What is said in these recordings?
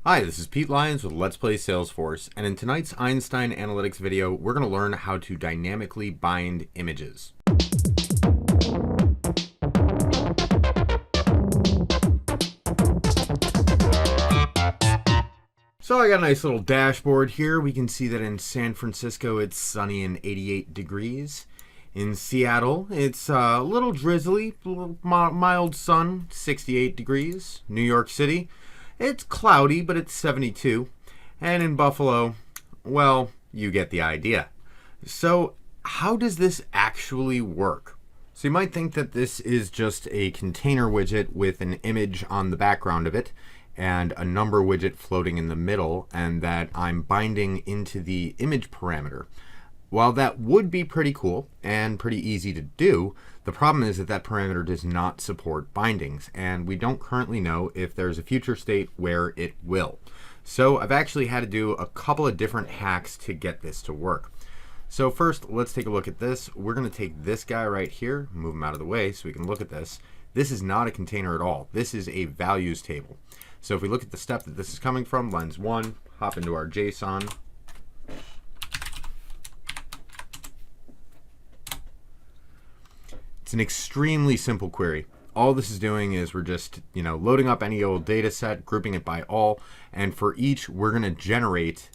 Hi, this is Pete Lyons with Let's Play Salesforce, and in tonight's Einstein Analytics video, we're going to learn how to dynamically bind images. So I got a nice little dashboard here. We can see that in San Francisco it's sunny and 88 degrees. In Seattle it's a little drizzly, mild sun, 68 degrees. New York City, it's cloudy, but it's 72. And in Buffalo, well, you get the idea. So how does this actually work? So you might think that this is just a container widget with an image on the background of it and a number widget floating in the middle, and that I'm binding into the image parameter. While that would be pretty cool and pretty easy to do, the problem is that that parameter does not support bindings, and we don't currently know if there's a future state where it will. So I've actually had to do a couple of different hacks to get this to work. So first, let's take a look at this. We're going to take this guy right here, move him out of the way so we can look at this. This is not a container at all. This is a values table. So if we look at the step that this is coming from, lens 1, hop into our JSON. It's an extremely simple query. All this is doing is we're just, loading up any old data set, grouping it by all, and for each we're going to generate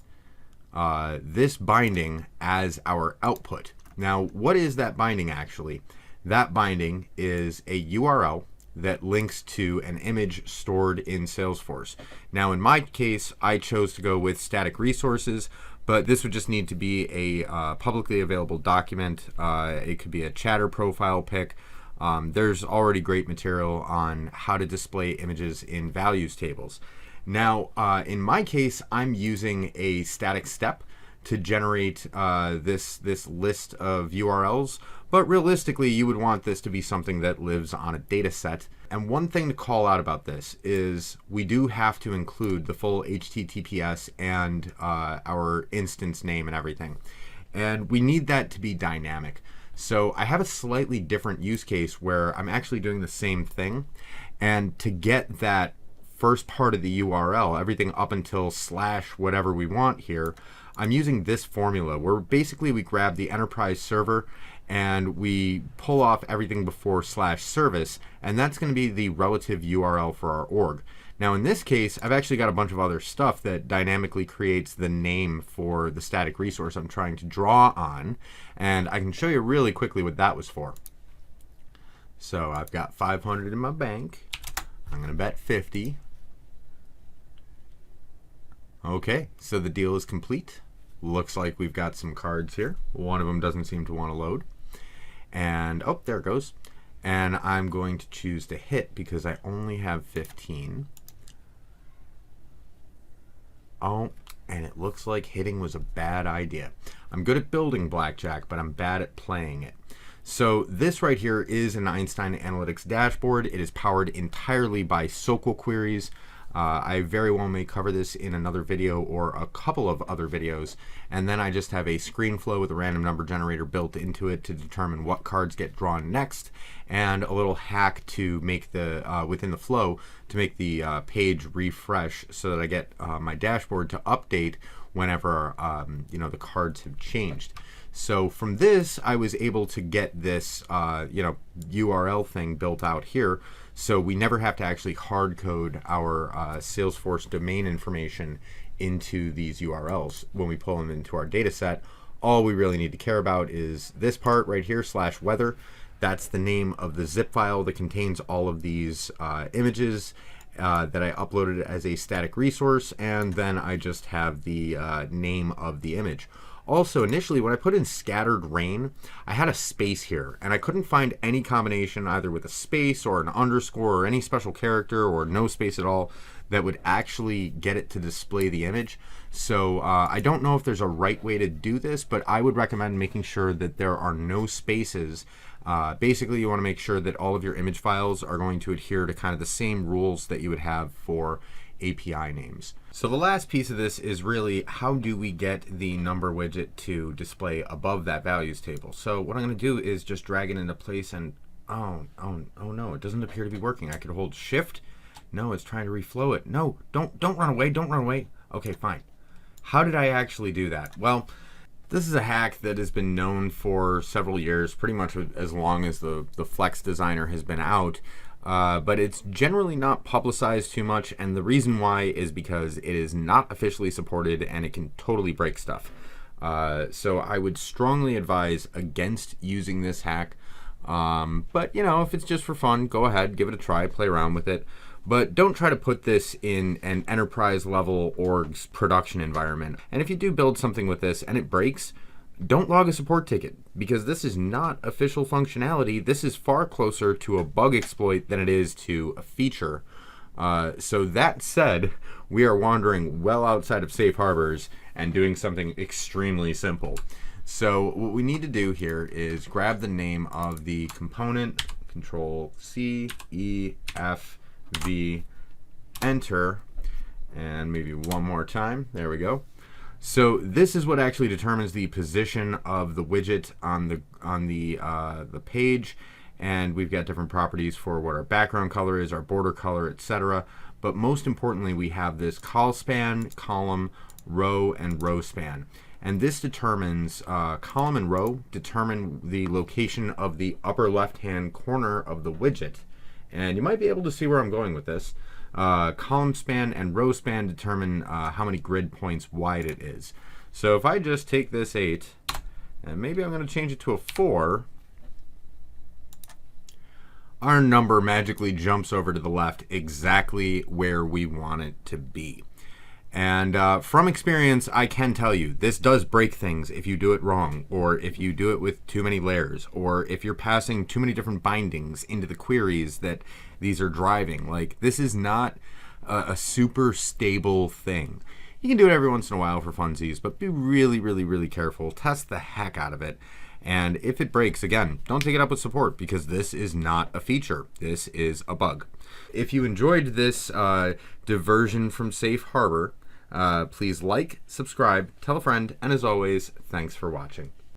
this binding as our output. Now, what is that binding actually? That binding is a URL that links to an image stored in Salesforce. Now, in my case, I chose to go with static resources, but this would just need to be a publicly available document. It could be a chatter profile pic. There's already great material on how to display images in values tables. Now, in my case, I'm using a static step to generate this list of URLs, but realistically you would want this to be something that lives on a data set. And one thing to call out about this is we do have to include the full HTTPS and our instance name and everything. And we need that to be dynamic. So I have a slightly different use case where I'm actually doing the same thing, and to get that first part of the URL, everything up until / whatever we want here, I'm using this formula where basically we grab the enterprise server and we pull off everything before /service, and that's going to be the relative URL for our org. Now in this case, I've actually got a bunch of other stuff that dynamically creates the name for the static resource I'm trying to draw on, and I can show you really quickly what that was for. So I've got 500 in my bank. I'm going to bet 50. Okay, so the deal is complete. Looks like we've got some cards here. One of them doesn't seem to want to load. And, oh, there it goes. And I'm going to choose to hit because I only have 15. Oh, and it looks like hitting was a bad idea. I'm good at building blackjack, but I'm bad at playing it. So this right here is an Einstein Analytics dashboard. It is powered entirely by SQL queries. I very well may cover this in another video or a couple of other videos, and then I just have a screen flow with a random number generator built into it to determine what cards get drawn next, and a little hack to make the within the flow to make the page refresh so that I get my dashboard to update whenever the cards have changed. So from this, I was able to get this URL thing built out here, so we never have to actually hard code our Salesforce domain information into these URLs when we pull them into our data set. All we really need to care about is this part right here, /weather. That's the name of the zip file that contains all of these images that I uploaded as a static resource, and then I just have the name of the image. Also, initially, when I put in scattered rain, I had a space here, and I couldn't find any combination either with a space or an underscore or any special character or no space at all that would actually get it to display the image. So I don't know if there's a right way to do this, but I would recommend making sure that there are no spaces. Basically, you want to make sure that all of your image files are going to adhere to kind of the same rules that you would have for API names. So the last piece of this is really how do we get the number widget to display above that values table. So what I'm going to do is just drag it into place, and oh no, it doesn't appear to be working. I could hold Shift No, it's trying to reflow it. No, don't run away. Don't run away. Okay, fine. How did I actually do that? Well, this is a hack that has been known for several years, pretty much as long as the Flex Designer has been out. But it's generally not publicized too much, and the reason why is because it is not officially supported and it can totally break stuff. So I would strongly advise against using this hack. But, you know, if it's just for fun, go ahead, give it a try, play around with it. But don't try to put this in an enterprise level org's production environment. And if you do build something with this and it breaks, don't log a support ticket, because this is not official functionality. This is far closer to a bug exploit than it is to a feature. So that said, we are wandering well outside of safe harbors and doing something extremely simple. So what we need to do here is grab the name of the component, Control C, E, F, V, enter, and maybe one more time. There we go. So this is what actually determines the position of the widget on the page, and we've got different properties for what our background color is, our border color, etc. But most importantly, we have this col span, column, row, and row span. And this determines, column and row determine the location of the upper left-hand corner of the widget. And you might be able to see where I'm going with this. Column span and row span determine how many grid points wide it is. So if I just take this 8, and maybe I'm going to change it to a 4, our number magically jumps over to the left exactly where we want it to be. And from experience, I can tell you, this does break things if you do it wrong, or if you do it with too many layers, or if you're passing too many different bindings into the queries that these are driving. Like, this is not a super stable thing. You can do it every once in a while for funsies, but be really, really, really careful. Test the heck out of it. And if it breaks, again, don't take it up with support, because this is not a feature. This is a bug. If you enjoyed this diversion from Safe Harbor, please like, subscribe, tell a friend, and as always, thanks for watching.